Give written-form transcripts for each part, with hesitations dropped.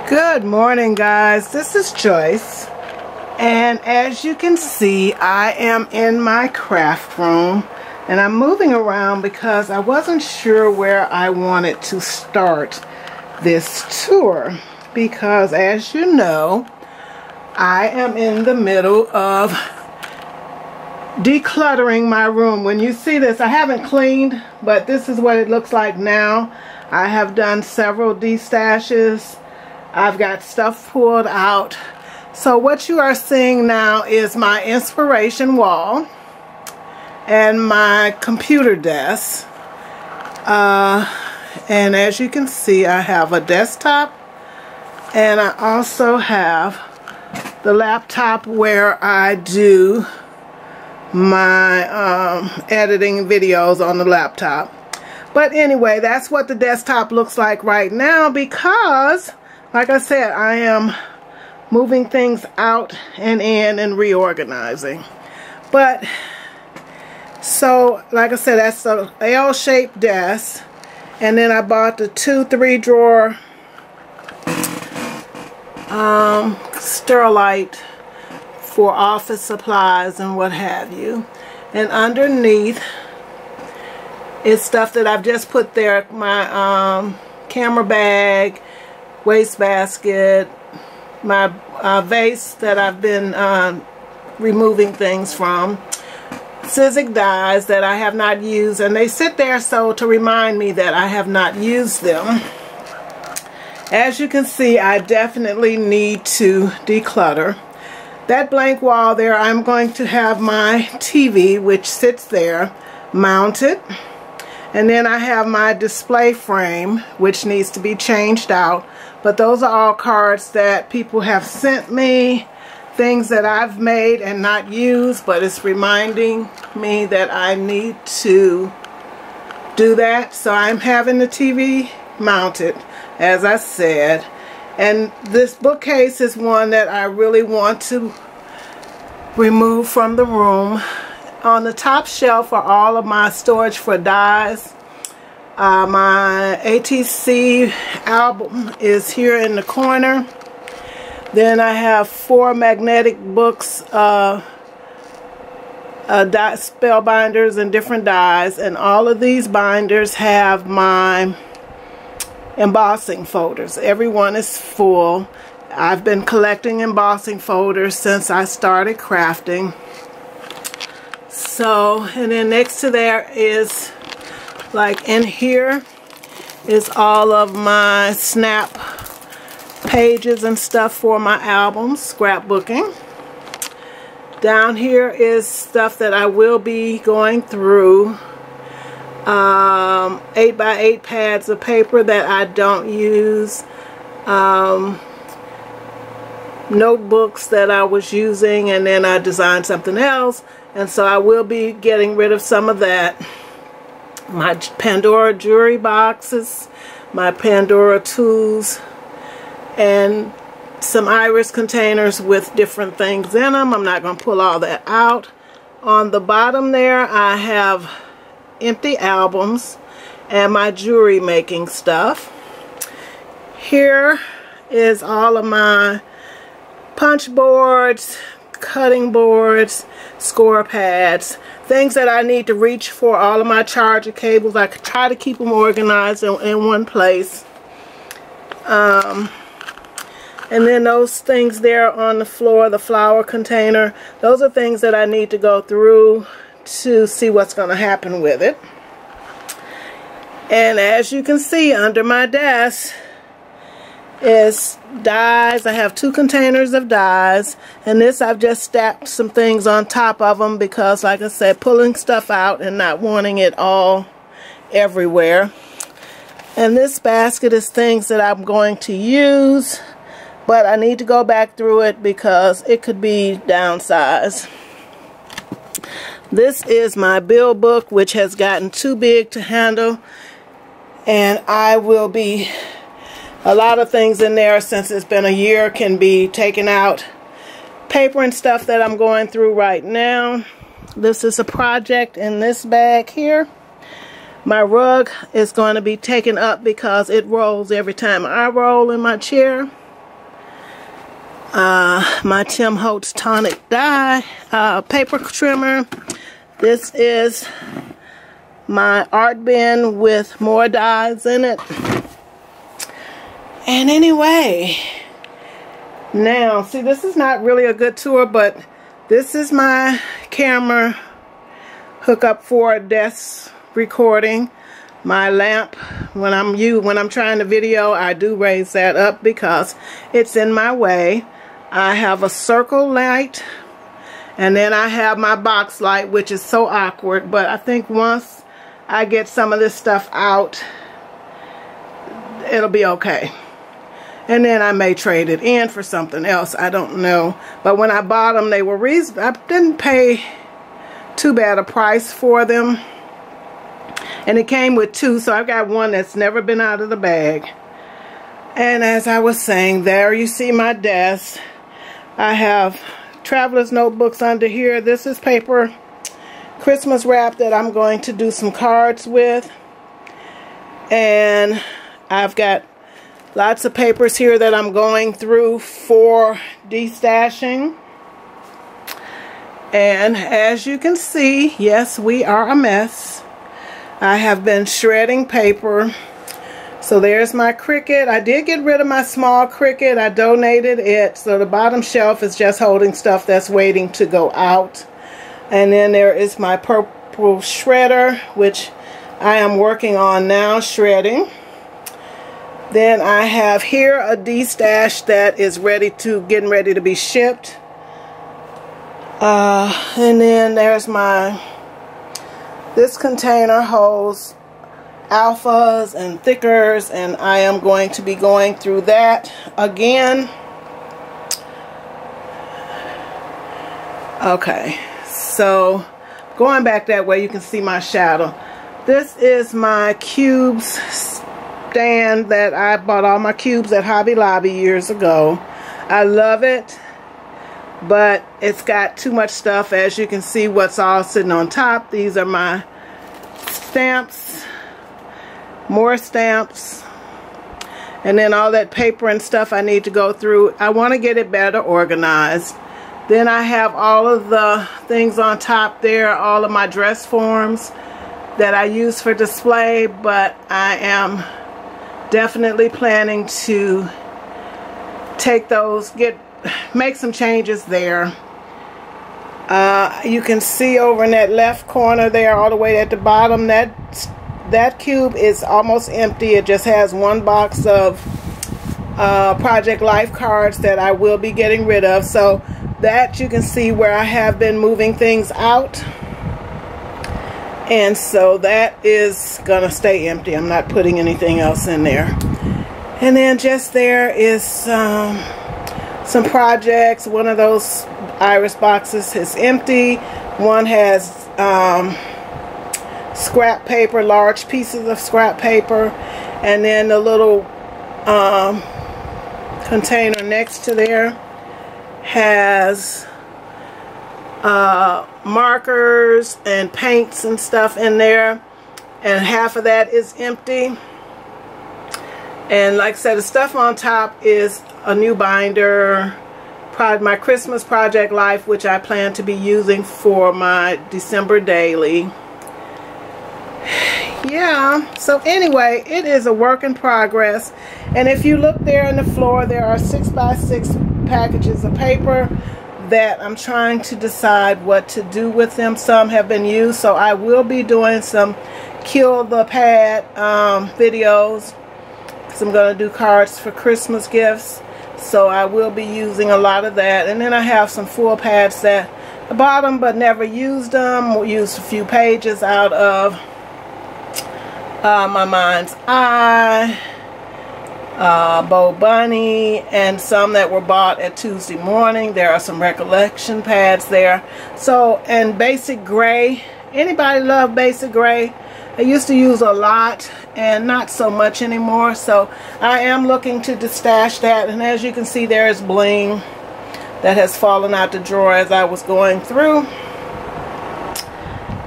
Good morning, guys. This is Joyce, and as you can see, I am in my craft room, and I'm moving around because I wasn't sure where I wanted to start this tour, because as you know, I am in the middle of decluttering my room. When you see this, I haven't cleaned, but this is what it looks like now. I have done several destashes. I've got stuff pulled out. So what you are seeing now is my inspiration wall and my computer desk. And as you can see, I have a desktop, and I also have the laptop where I do my editing videos on the laptop. But anyway, that's what the desktop looks like right now, because like I said, I am moving things out and in and reorganizing. But so like I said, that's a L-shaped desk, and then I bought the 2-3 drawer Sterilite for office supplies and what have you. And underneath is stuff that I've just put there, my camera bag, wastebasket, my vase that I've been removing things from, Sizzix dies that I have not used, and they sit there so to remind me that I have not used them. As you can see, I definitely need to declutter. That blank wall there, I'm going to have my TV, which sits there, mounted. And then I have my display frame, which needs to be changed out. But those are all cards that people have sent me, things that I've made and not used, but it's reminding me that I need to do that. So I'm having the TV mounted, as I said. And this bookcase is one that I really want to remove from the room. On the top shelf are all of my storage for dies. My ATC album is here in the corner. Then I have 4 magnetic books, spell binders and different dies, and all of these binders have my embossing folders. Everyone is full. I've been collecting embossing folders since I started crafting. So, and then next to there is, like in here, is all of my snap pages and stuff for my albums, scrapbooking. Down here is stuff that I will be going through. 8x8 pads of paper that I don't use. Notebooks that I was using, and then I designed something else. And so I will be getting rid of some of that. My Pandora jewelry boxes, my Pandora tools, and some iris containers with different things in them. I'm not going to pull all that out. On the bottom there, I have empty albums and my jewelry making stuff. Here is all of my punch boards, cutting boards, score pads, things that I need to reach for, all of my charger cables. I try to keep them organized in one place. And then those things there on the floor, the flower container, those are things that I need to go through to see what's going to happen with it. And as you can see, under my desk is dies. I have 2 containers of dies, and this I've just stacked some things on top of them because, like I said, pulling stuff out and not wanting it all everywhere. And this basket is things that I'm going to use, but I need to go back through it because it could be downsized. This is my bill book, which has gotten too big to handle, and I will be, a lot of things in there since it's been a year can be taken out. Paper and stuff that I'm going through right now. This is a project in this bag here. My rug is going to be taken up because it rolls every time I roll in my chair. my Tim Holtz tonic dye paper trimmer. This is my art bin with more dyes in it. And anyway, now see, this is not really a good tour, but this is my camera hookup for desk recording. My lamp, when I'm trying to video, I do raise that up because it's in my way. I have a circle light, and then I have my box light, which is so awkward, but I think once I get some of this stuff out, it'll be okay. And then I may trade it in for something else, I don't know. But when I bought them, they were reasonable. I didn't pay too bad a price for them. And it came with two, so I've got one that's never been out of the bag. And as I was saying, there you see my desk. I have traveler's notebooks under here. This is paper Christmas wrap that I'm going to do some cards with. And I've got lots of papers here that I'm going through for destashing. And as you can see, yes, we are a mess. I have been shredding paper. So there's my Cricut. I did get rid of my small Cricut. I donated it. So the bottom shelf is just holding stuff that's waiting to go out. And then there is my purple shredder, which I am working on now, shredding. Then I have here a destash that is getting ready to be shipped. And then there's this container holds alphas and thickers, and I am going to be going through that again. Okay, so going back that way, you can see my shadow. This is my cubes stand that I bought all my cubes at Hobby Lobby years ago. I love it, but it's got too much stuff. As you can see, what's all sitting on top. These are my stamps, more stamps, and then all that paper and stuff I need to go through. I want to get it better organized. Then I have all of the things on top there, all of my dress forms that I use for display, but I am definitely planning to take those, make some changes there. You can see over in that left corner there, all the way at the bottom, that cube is almost empty. It just has one box of Project Life cards that I will be getting rid of. So that you can see where I have been moving things out. And so that is gonna stay empty. I'm not putting anything else in there. And then just there is some projects. One of those iris boxes is empty. One has scrap paper, large pieces of scrap paper, and then the little container next to there has markers and paints and stuff in there, and half of that is empty. And like I said, the stuff on top is a new binder, my Christmas Project Life, which I plan to be using for my December daily. Yeah, so anyway, it is a work in progress. And if you look there on the floor, there are 6x6 packages of paper that I'm trying to decide what to do with them. Some have been used, so I will be doing some kill the pad videos, because I'm going to do cards for Christmas gifts. So I will be using a lot of that. And then I have some full pads that I bought them but never used them. We'll use a few pages out of My Mind's Eye, Bo Bunny, and some that were bought at Tuesday Morning. There are some recollection pads there. So, and Basic Gray. Anybody love Basic Gray? I used to use a lot and not so much anymore. So I am looking to destash that. And as you can see, there is bling that has fallen out the drawer as I was going through.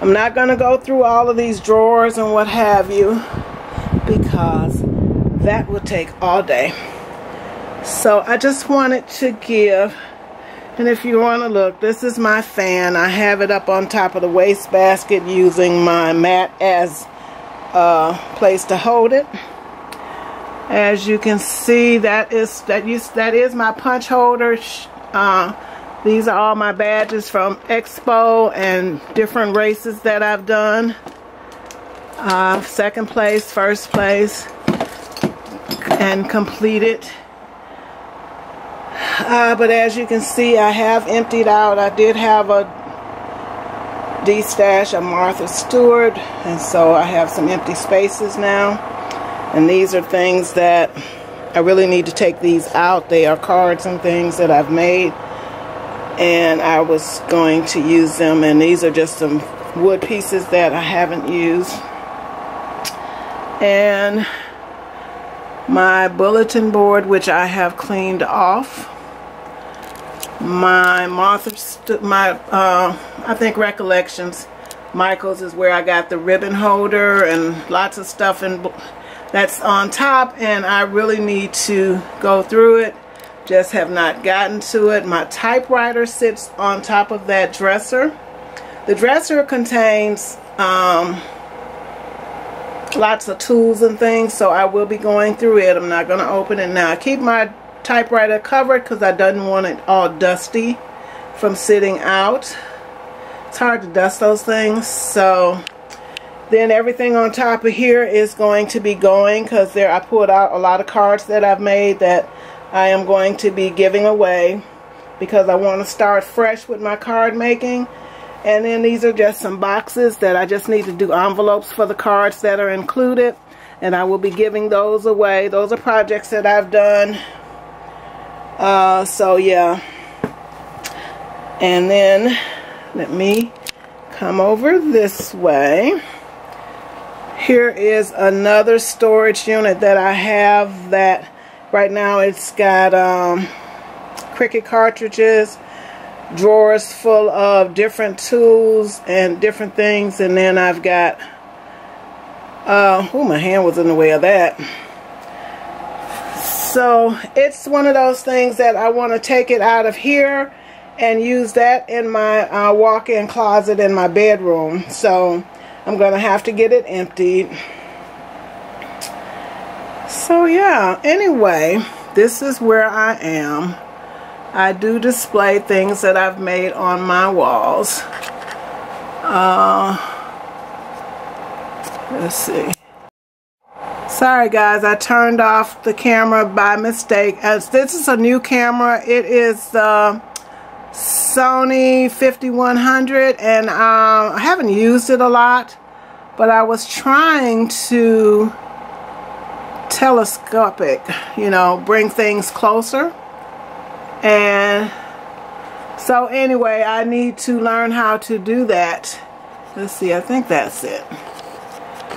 I'm not going to go through all of these drawers and what have you, because that would take all day. So I just wanted to give, and if you want to look, this is my fan. I have it up on top of the wastebasket using my mat as a place to hold it. As you can see, that is my punch holder. These are all my badges from Expo and different races that I've done. Second place, first place, and completed. But as you can see, I have emptied out. I did have a D-stash of Martha Stewart, and so I have some empty spaces now. And these are things that I really need to take these out. They are cards and things that I've made, and I was going to use them. And these are just some wood pieces that I haven't used. And my bulletin board, which I have cleaned off. My I think Recollections Michael's is where I got the ribbon holder and lots of stuff that's on top, and I really need to go through it. Just have not gotten to it. My typewriter sits on top of that dresser. The dresser contains lots of tools and things, so I will be going through it. I'm not going to open it now. I keep my typewriter covered because I didn't want it all dusty from sitting out. It's hard to dust those things. So then everything on top of here is going to be going, because I pulled out a lot of cards that I've made that I am going to be giving away, because I want to start fresh with my card making. And then these are just some boxes that I just need to do envelopes for the cards that are included, and I will be giving those away. Those are projects that I've done. So yeah. And then let me come over this way. Here is another storage unit that I have that right now it's got Cricut cartridges, drawers full of different tools and different things, and then I've got oh, my hand was in the way of that. So it's one of those things that I want to take it out of here and use that in my walk-in closet in my bedroom. So I'm going to have to get it emptied. So yeah, anyway, this is where I am. I do display things that I've made on my walls. Let's see. Sorry guys, I turned off the camera by mistake. As this is a new camera, it is the Sony 5100, and I haven't used it a lot, but I was trying to telescopic, you know, bring things closer. And so anyway, I need to learn how to do that. Let's see, I think that's it.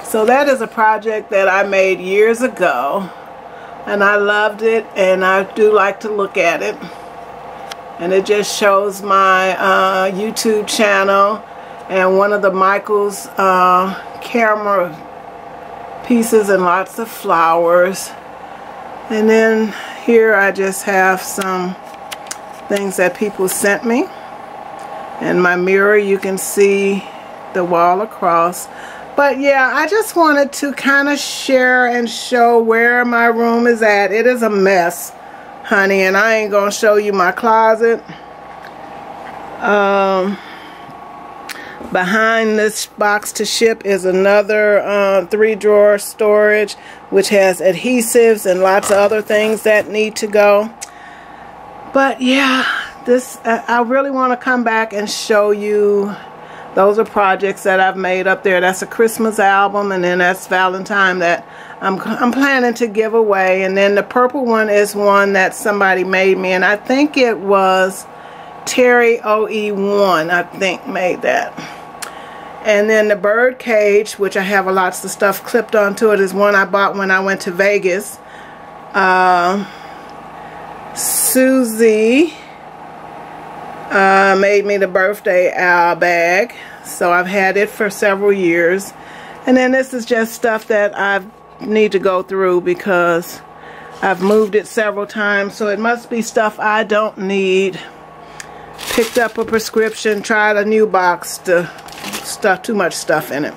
So that is a project that I made years ago, and I loved it, and I do like to look at it. And it just shows my YouTube channel and one of the Michael's camera pieces and lots of flowers. And then here I just have some things that people sent me. And my mirror, you can see the wall across. But yeah, I just wanted to kind of share and show where my room is at. It is a mess, honey, and I ain't gonna show you my closet. Behind this box to ship is another 3-drawer storage, which has adhesives and lots of other things that need to go. But yeah, this I really want to come back and show you. Those are projects that I've made up there. That's a Christmas album, and then that's Valentine that I'm planning to give away. And then the purple one is one that somebody made me, and I think it was Terry OE1, I think, made that. And then the bird cage, which I have lots of stuff clipped onto it, is one I bought when I went to Vegas. Susie made me the birthday bag, so I've had it for several years. And then this is just stuff that I need to go through because I've moved it several times, so it must be stuff I don't need. Picked up a prescription, tried a new box, to stuff too much stuff in it.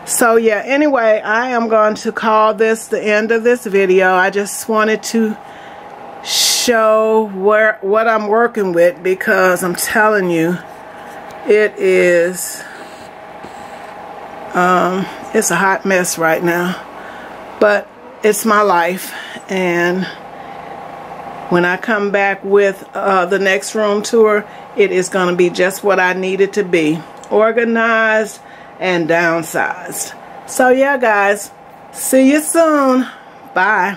So yeah, anyway, I am going to call this the end of this video. I just wanted to show what I'm working with, because I'm telling you, it is it's a hot mess right now, but it's my life. And when I come back with the next room tour, it is going to be just what I need it to be: organized and downsized. So yeah, guys, see you soon. Bye.